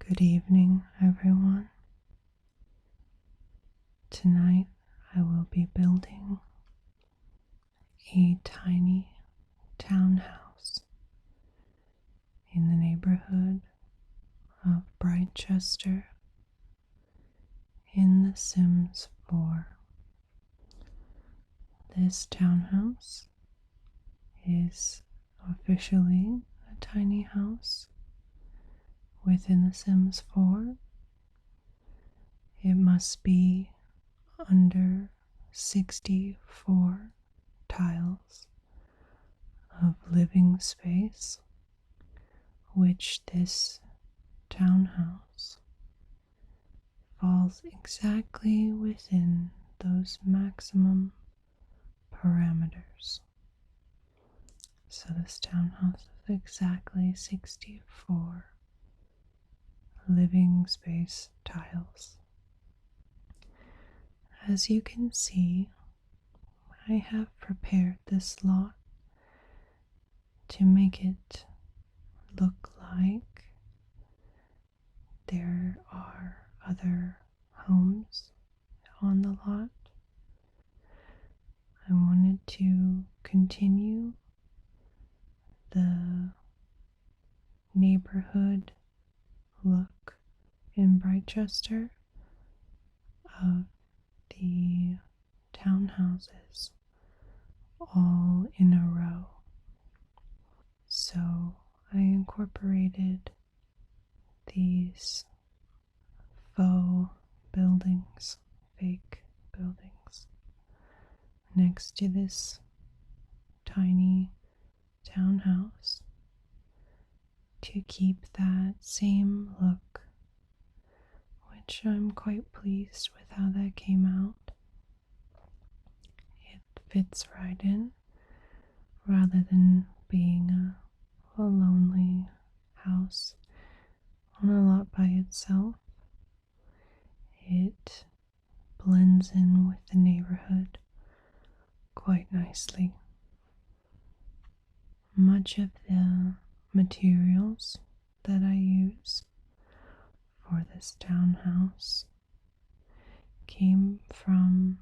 Good evening, everyone. Tonight I will be building a tiny townhouse in the neighborhood of Britechester in The Sims 4. This townhouse is officially a tiny house within The Sims 4. It must be under 64 tiles of living space, which this townhouse falls exactly within those maximum parameters. So this townhouse is exactly 64 living space tiles. As you can see, I have prepared this lot to make it look like there are other homes on the lot. I wanted to continue the neighborhood look in Britechester of the townhouses all in a row. So I incorporated these faux buildings, fake buildings, next to this tiny townhouse to keep that same look, which I'm quite pleased with how that came out. It fits right in rather than being a lonely house on a lot by itself. It blends in with the neighborhood quite nicely. Much of the materials that I use for this townhouse came from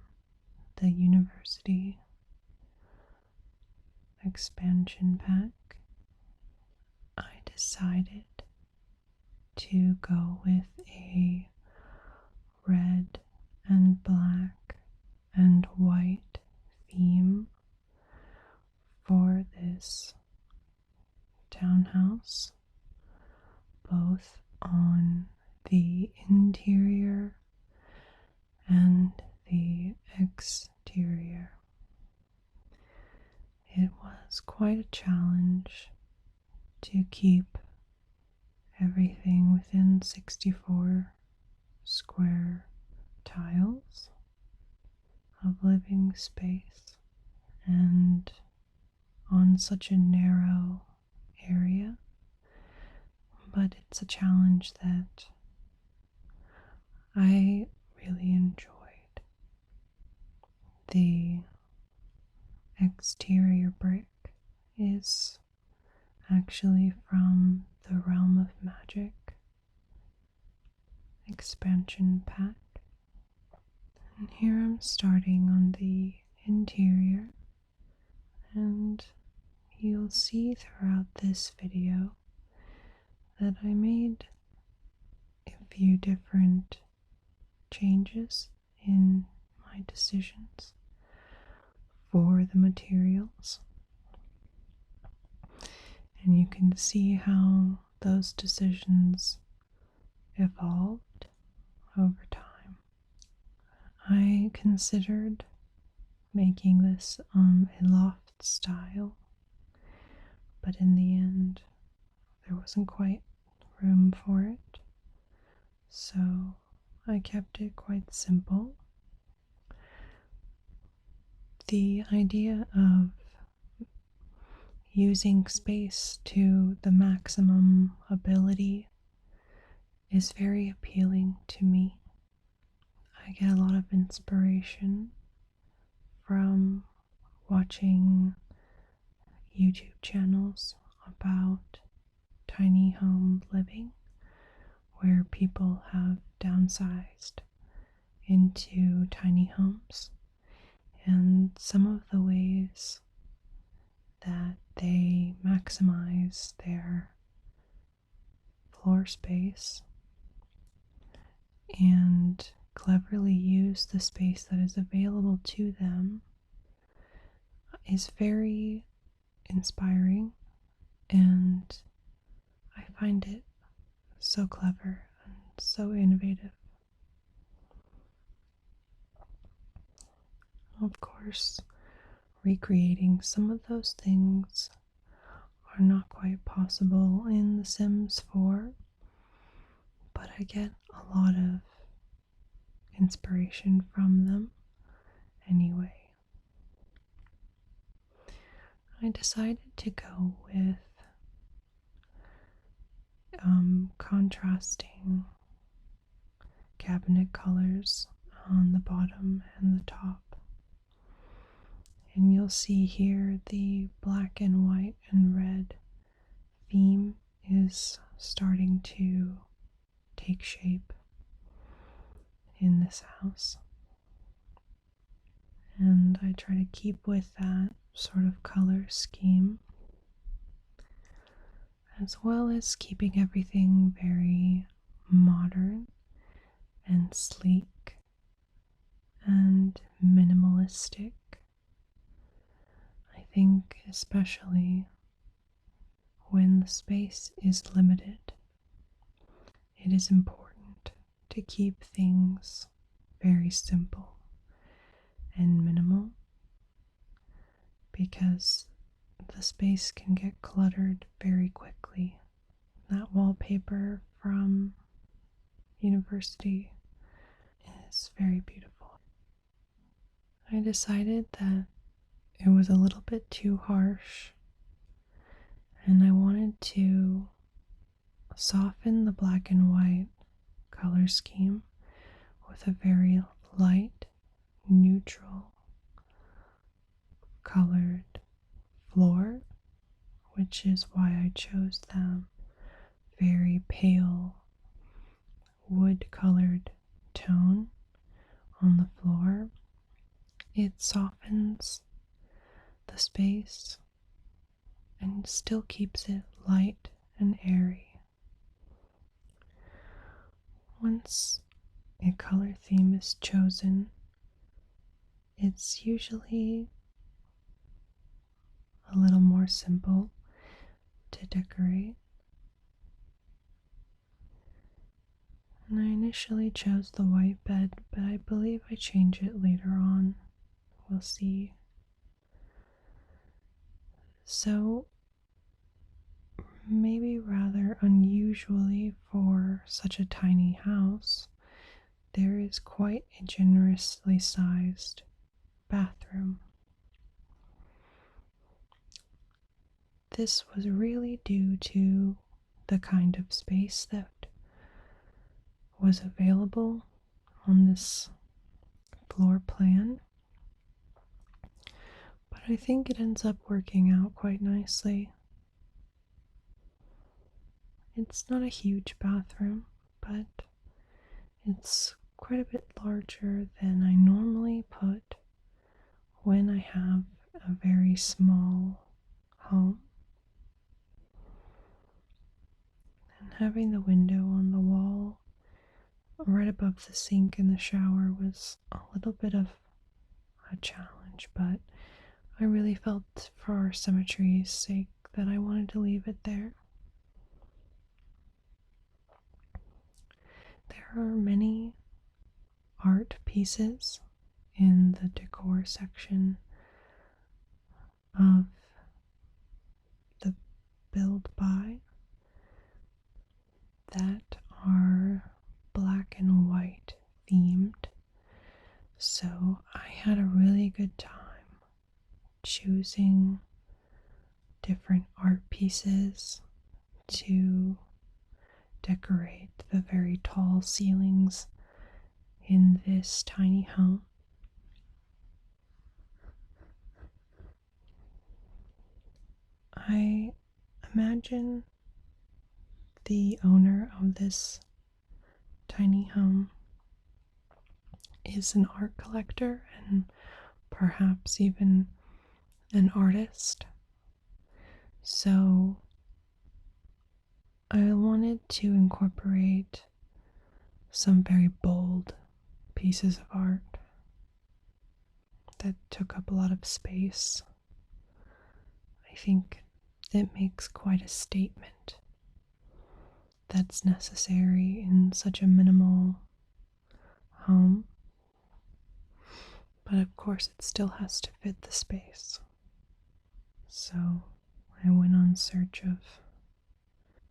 the university expansion pack. I decided to go with a red and black and white theme for this townhouse, both on the interior and the exterior. It was quite a challenge to keep everything within 64 square tiles of living space and on such a narrow area, but it's a challenge that I really enjoyed. The exterior brick is actually from the Realm of Magic expansion pack. And here I'm starting on the interior, and you'll see throughout this video that I made a few different changes in my decisions for the materials. And you can see how those decisions evolved over time. I considered making this a loft style, but in the end there wasn't quite room for it, so I kept it quite simple. The idea of using space to the maximum ability is very appealing to me. I get a lot of inspiration from watching YouTube channels about tiny home living, where people have downsized into tiny homes, and some of the ways that they maximize their floor space and cleverly use the space that is available to them is very inspiring, and I find it so clever and so innovative. Of course, recreating some of those things are not quite possible in The Sims 4, but I get a lot of inspiration from them anyway. I decided to go with contrasting cabinet colors on the bottom and the top. And you'll see here the black and white and red theme is starting to take shape in this house. And I try to keep with that sort of color scheme, as well as keeping everything very modern and sleek and minimalistic. I think especially when the space is limited, it is important to keep things very simple and minimal, because the space can get cluttered very quickly. That wallpaper from university is very beautiful. I decided that it was a little bit too harsh, and I wanted to soften the black and white color scheme with a very light, neutral colored floor, which is why I chose the very pale wood colored tone on the floor. It softens the space and still keeps it light and airy. Once a color theme is chosen, it's usually a little more simple to decorate. And I initially chose the white bed, but I believe I change it later on. We'll see. So, maybe rather unusually for such a tiny house, there is quite a generously sized bathroom. This was really due to the kind of space that was available on this floor plan, but I think it ends up working out quite nicely. It's not a huge bathroom, but it's quite a bit larger than I normally put when I have a very small home. And having the window on the wall right above the sink in the shower was a little bit of a challenge, but I really felt for our symmetry's sake that I wanted to leave it there. There are many art pieces in the decor section of the build by that are black and white themed, so I had a really good time choosing different art pieces to decorate the very tall ceilings in this tiny home. I imagine the owner of this tiny home is an art collector and perhaps even an artist. So I wanted to incorporate some very bold pieces of art that took up a lot of space. I think it makes quite a statement that's necessary in such a minimal home. But of course, it still has to fit the space. So I went on search of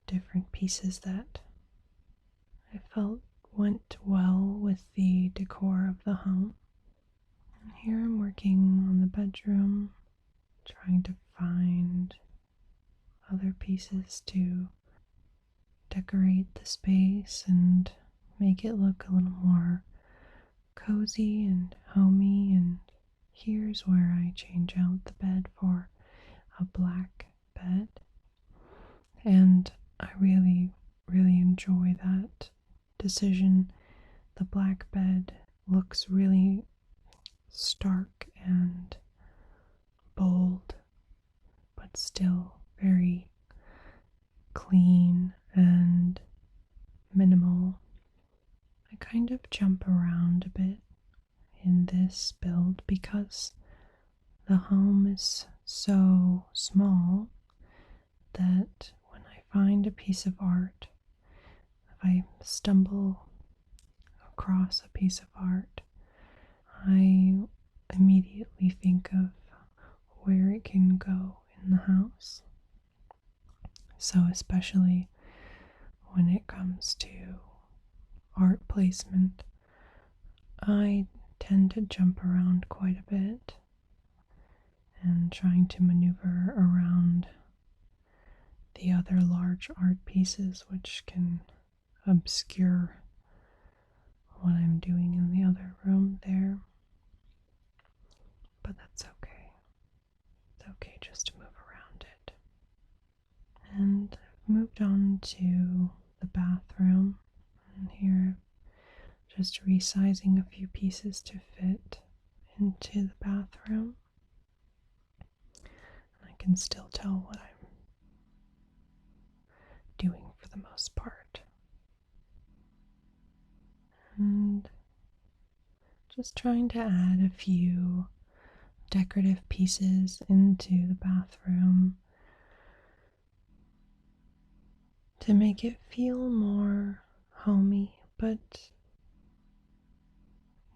different pieces that I felt went well with the decor of the home. And here I'm working on the bedroom, trying to find other pieces to decorate the space and make it look a little more cozy and homey. And here's where I change out the bed for a black bed. And I really, really enjoy that decision. The black bed looks really stark and bold, but still very clean and minimal. I kind of jump around a bit in this build because the home is so small that when I find a piece of art, if I stumble across a piece of art, I immediately think of where it can go in the house. So especially when it comes to art placement, I tend to jump around quite a bit and trying to maneuver around the other large art pieces which can obscure what I'm doing in the other room there. But that's okay. It's okay just to move around it. And I've moved on to the bathroom. And here, just resizing a few pieces to fit into the bathroom. And I can still tell what I'm doing for the most part. And just trying to add a few decorative pieces into the bathroom to make it feel more homey, but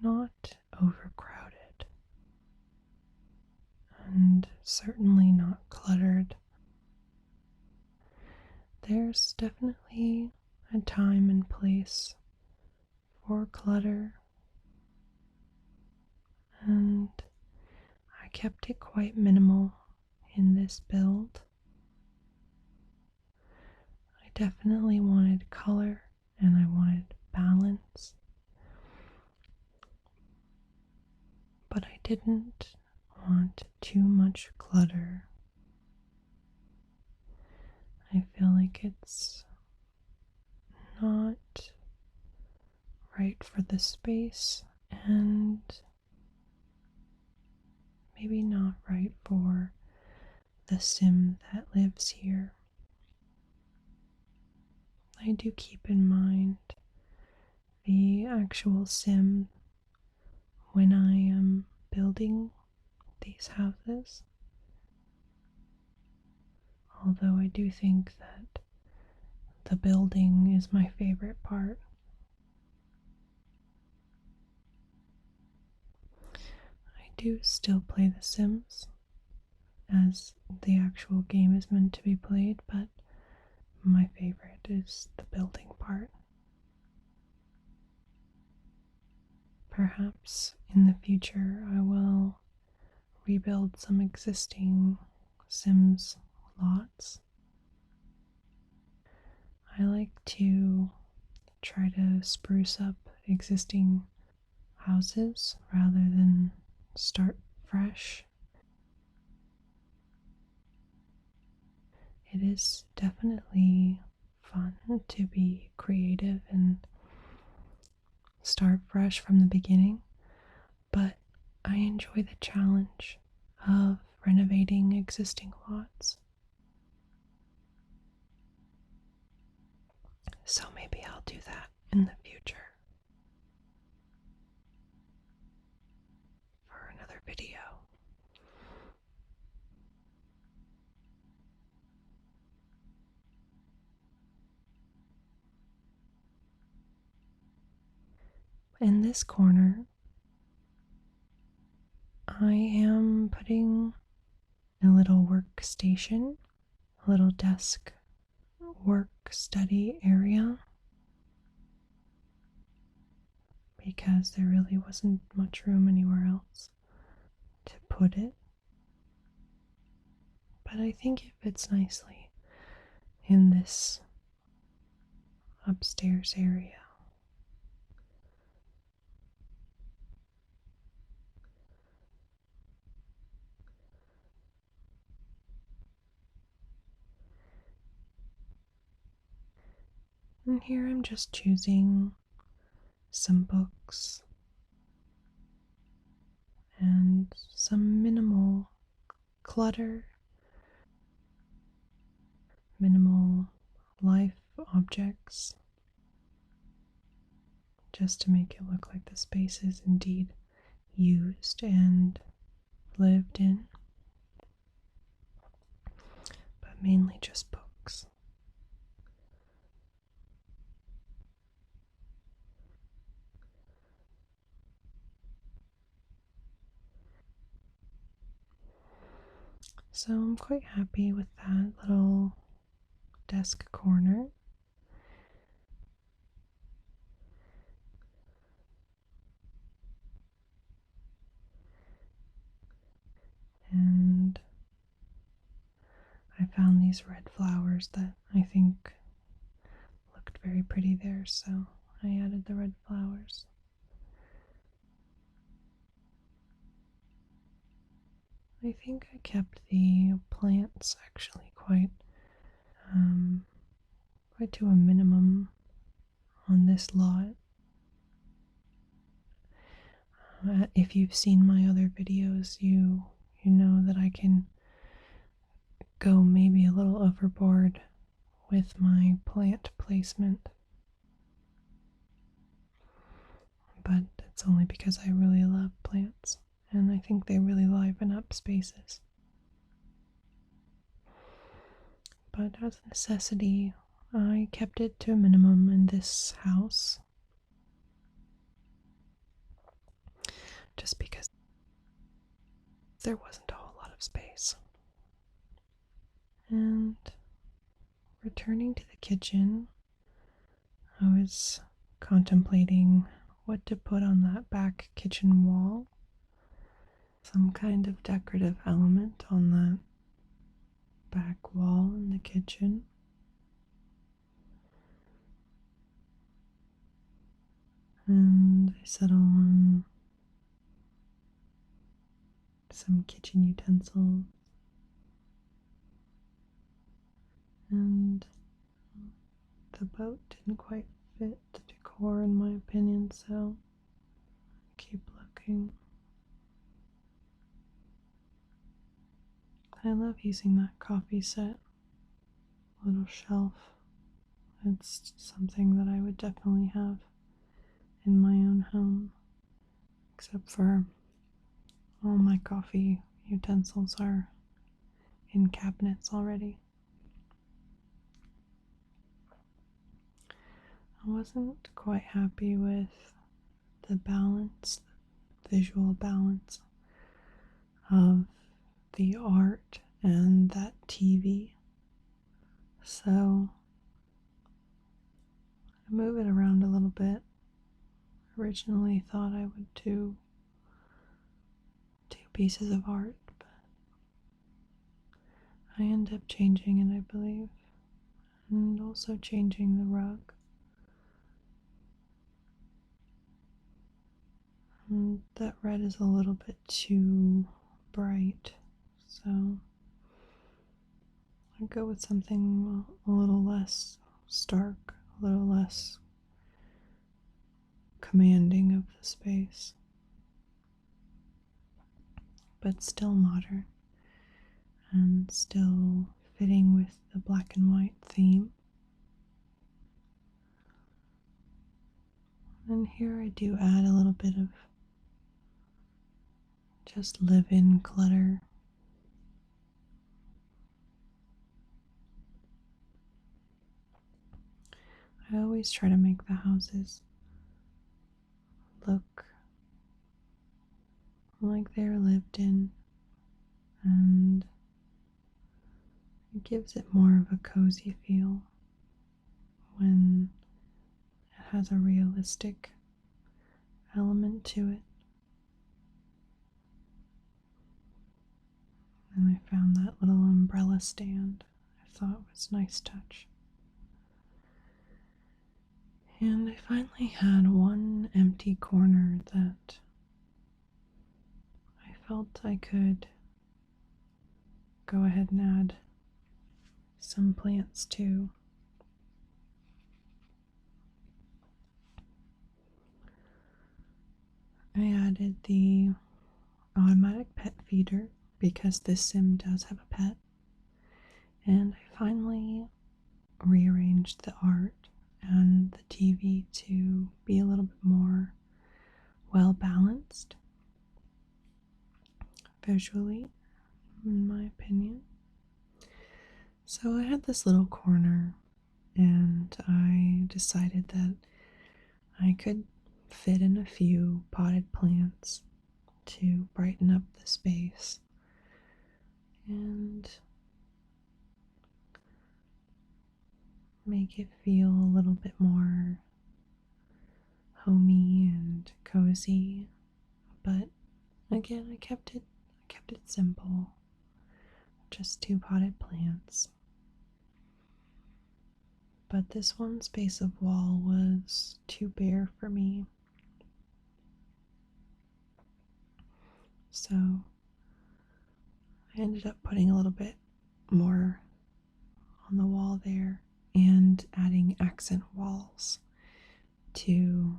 not overcrowded, and certainly not cluttered. There's definitely a time and place for clutter, and I kept it quite minimal in this build. I definitely wanted color and I wanted balance, but I didn't want too much clutter. I feel like it's not right for the space and maybe not right for the sim that lives here. I do keep in mind the actual sim when I am building these houses, although I do think that the building is my favorite part. I do still play The Sims as the actual game is meant to be played, but my favorite is the building part. Perhaps in the future I will rebuild some existing Sims lots. I like to try to spruce up existing houses rather than start fresh. It is definitely fun to be creative and start fresh from the beginning, but I enjoy the challenge of renovating existing lots. So maybe I'll do that in the future for another video. In this corner, I am putting a little workstation, a little desk work study area, because there really wasn't much room anywhere else to put it. But I think it fits nicely in this upstairs area. And here I'm just choosing some books and some minimal clutter, minimal life objects, just to make it look like the space is indeed used and lived in, but mainly just books. So I'm quite happy with that little desk corner. And I found these red flowers that I think looked very pretty there, so I added the red flowers. I think I kept the plants actually quite to a minimum on this lot. If you've seen my other videos, you know that I can go maybe a little overboard with my plant placement, but it's only because I really love plants and I think they really liven up spaces. But as a necessity, I kept it to a minimum in this house, just because there wasn't a whole lot of space. And returning to the kitchen, I was contemplating what to put on that back kitchen wall. Some kind of decorative element on that back wall in the kitchen. And I settle on some kitchen utensils. And the boat didn't quite fit the decor in my opinion, so I keep looking. I love using that coffee set little shelf. It's something that I would definitely have in my own home, except for all my coffee utensils are in cabinets already. I wasn't quite happy with the balance, the visual balance of the art and that TV. So I move it around a little bit. Originally thought I would do two pieces of art, but I end up changing it, I believe, and also changing the rug. And that red is a little bit too bright, so I'll go with something a little less stark, a little less commanding of the space, but still modern and still fitting with the black and white theme. And here I do add a little bit of just live-in clutter. I always try to make the houses look like they're lived in, and it gives it more of a cozy feel when it has a realistic element to it. And I found that little umbrella stand I thought was a nice touch. And I finally had one empty corner that I felt I could go ahead and add some plants to. I added the automatic pet feeder because this sim does have a pet, and I finally rearranged the art and the TV to be a little bit more well balanced visually, in my opinion. So I had this little corner, and I decided that I could fit in a few potted plants to brighten up the space and make it feel a little bit more homey and cozy. But again, I kept it simple. Just 2 potted plants. But this one space of wall was too bare for me. So I ended up putting a little bit more on the wall there and adding accent walls to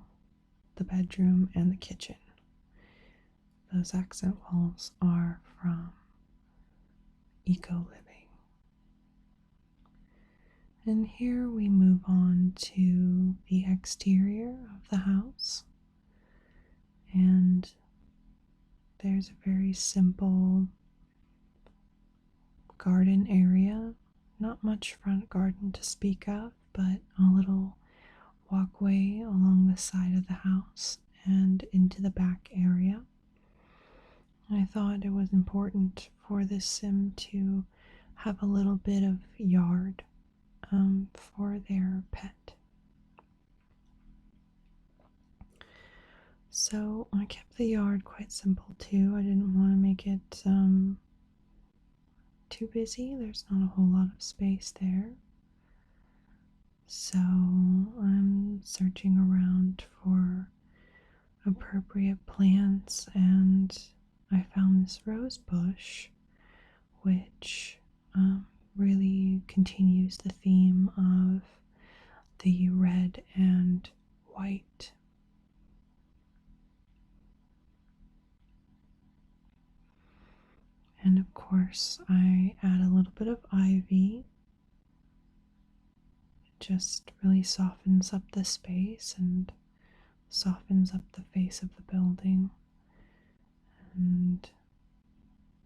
the bedroom and the kitchen. Those accent walls are from Eco Living. And here we move on to the exterior of the house. And there's a very simple garden area. Not much front garden to speak of, but a little walkway along the side of the house and into the back area. I thought it was important for this sim to have a little bit of yard for their pet. So I kept the yard quite simple too. I didn't want to make it too busy. There's not a whole lot of space there. So I'm searching around for appropriate plants, and I found this rose bush, which really continues the theme of the red and white. And of course, I add a little bit of ivy. It just really softens up the space and softens up the face of the building. And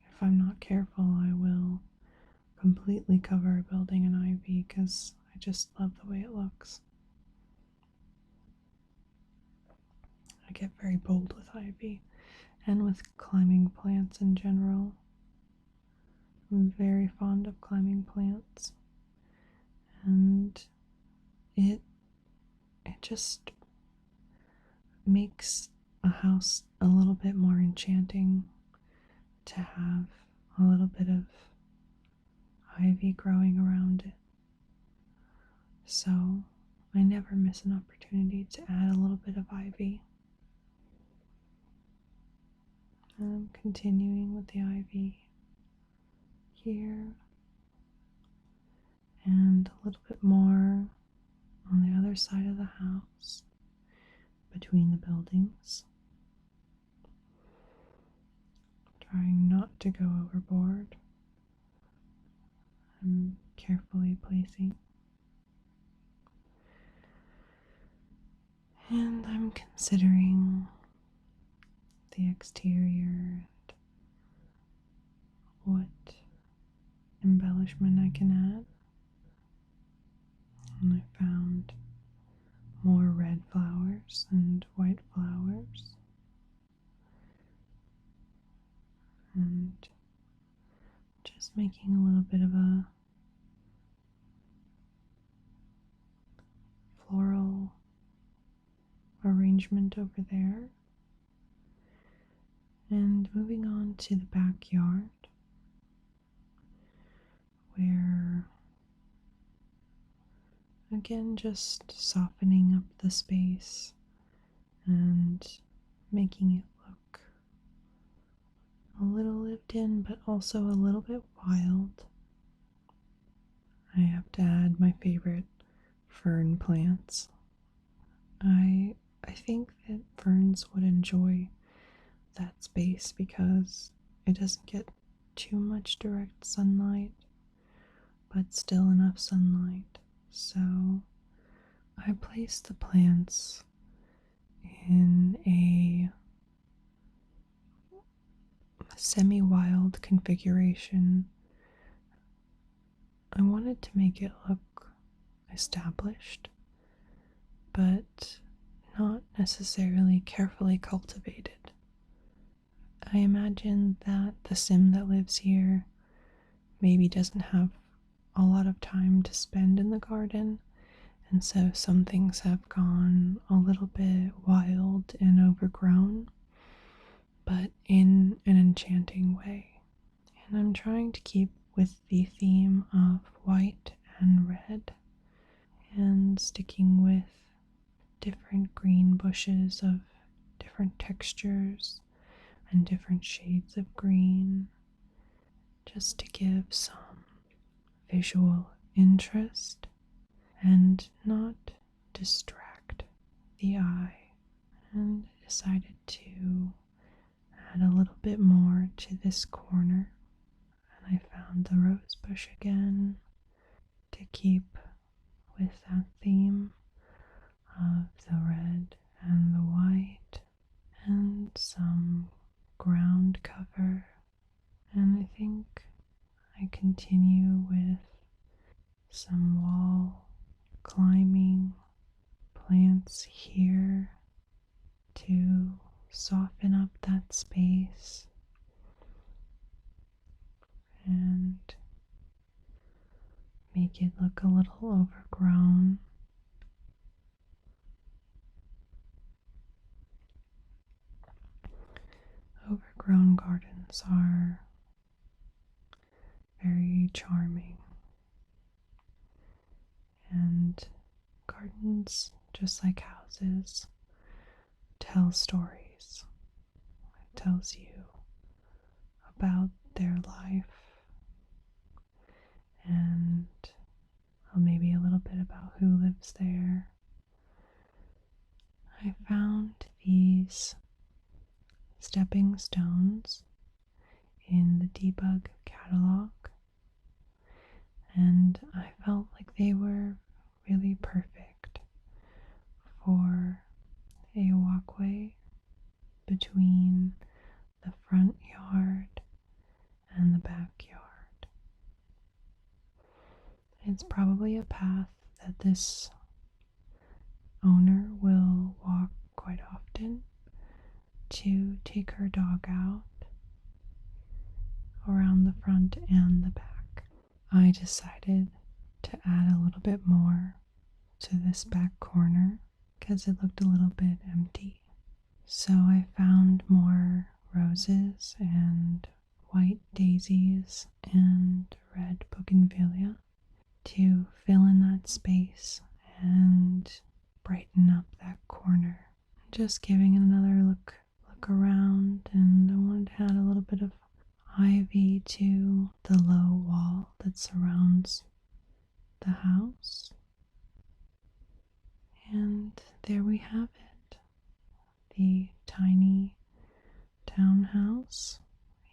if I'm not careful, I will completely cover a building in ivy because I just love the way it looks. I get very bold with ivy and with climbing plants in general. I'm very fond of climbing plants, and it just makes a house a little bit more enchanting to have a little bit of ivy growing around it. So I never miss an opportunity to add a little bit of ivy. And I'm continuing with the ivy here and a little bit more on the other side of the house. between the buildings, trying not to go overboard. I'm carefully placing. And I'm considering the exterior and what embellishment I can add. And I found more red flowers and white flowers. And just making a little bit of a floral arrangement over there. And moving on to the backyard, where again just softening up the space and making it look a little lived in, but also a little bit wild. I have to add my favorite fern plants. I think that ferns would enjoy that space because it doesn't get too much direct sunlight, but still enough sunlight. So I placed the plants in a semi-wild configuration. I wanted to make it look established, but not necessarily carefully cultivated. I imagine that the sim that lives here maybe doesn't have a lot of time to spend in the garden, and so some things have gone a little bit wild and overgrown, but in an enchanting way. And I'm trying to keep with the theme of white and red, and sticking with different green bushes of different textures and different shades of green, just to give some visual interest and not distract the eye. And I decided to add a little bit more to this corner, and I found the rose bush again to keep with that theme of the red and the white, and some ground cover. And I think I continue with some wall climbing plants here to soften up that space and make it look a little overgrown. Overgrown gardens are very charming, and gardens, just like houses, tell stories. It tells you about their life and maybe a little bit about who lives there. I found these stepping stones in the debug catalog, and I felt like they were really perfect for a walkway between the front yard and the backyard. It's probably a path that this owner will walk quite often to take her dog out around the front and the back. I decided to add a little bit more to this back corner because it looked a little bit empty. So I found more roses and white daisies and red bougainvillea to fill in that space and brighten up that corner. Just giving it another look around, and I wanted to add a little bit of ivy to the low wall that surrounds the house. And there we have it. the tiny townhouse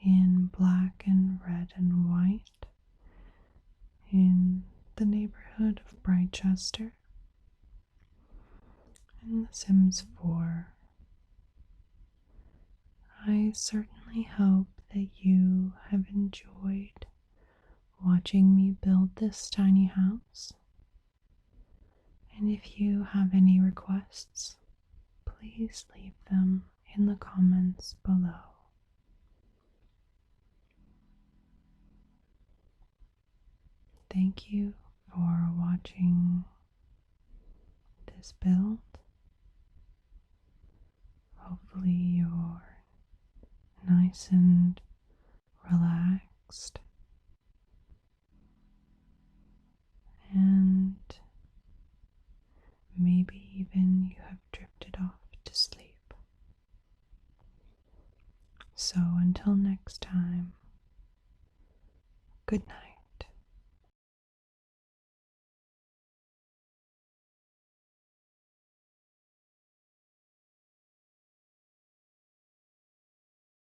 in black and red and white in the neighborhood of Britechester in The Sims 4. I certainly hope that you have enjoyed watching me build this tiny house. And if you have any requests, please leave them in the comments below. Thank you for watching this build. Hopefully you're nice and relaxed and maybe even you have drifted off to sleep. So until next time, good night.